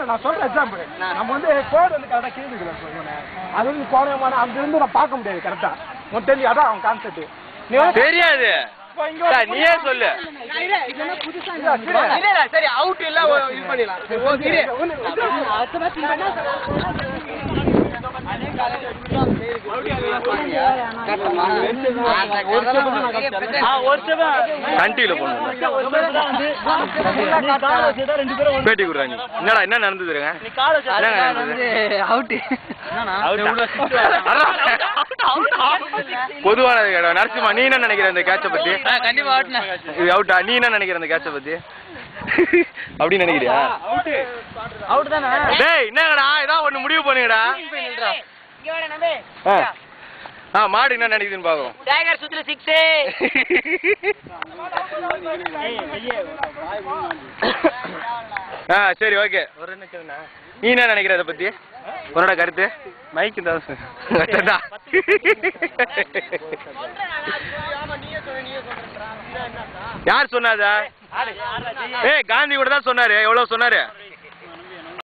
நான் சொல்றேன் எக்ஸாம்பிள் நம்ம வந்து கோடு வந்து கரெக்டா கேள்விக்கிறோம் அது வந்து கோணமான அங்க இருந்து நான் பார்க்க முடியாது கரெக்டா மொத்தம் அதான் அவன் கான்செப்ட் தெரியாது நீயே சொல்லு சரி அவுட் இல்ல இது பண்ணிடலாம் கண்டில போகணும் பேட்டி கொடுறாங்க என்னடா என்ன நடந்ததுங்க பொதுவான நரசிம்மா நீ என்ன நினைக்கிற இந்த கேட்ச பத்தி அவுட்டா நீ என்ன நினைக்கிற இந்த கேட்ச பத்தி அப்படி நினைக்கிறியா டேய் என்னங்கடா ஏதாவது ஒண்ணு முடிவு பண்ணுங்கடா மாடு என்ன நினைக்குதுன்னு பாக்கும் டைகர் சுத்துல 6 சரி ஓகே ஒரு நீ என்ன நினைக்கிற அதை பத்தி உன்னோட கருத்து மைக்கு தான் யார் சொன்னாதா காந்தி கூட தான் சொன்னாரு எவ்வளவு சொன்னாரு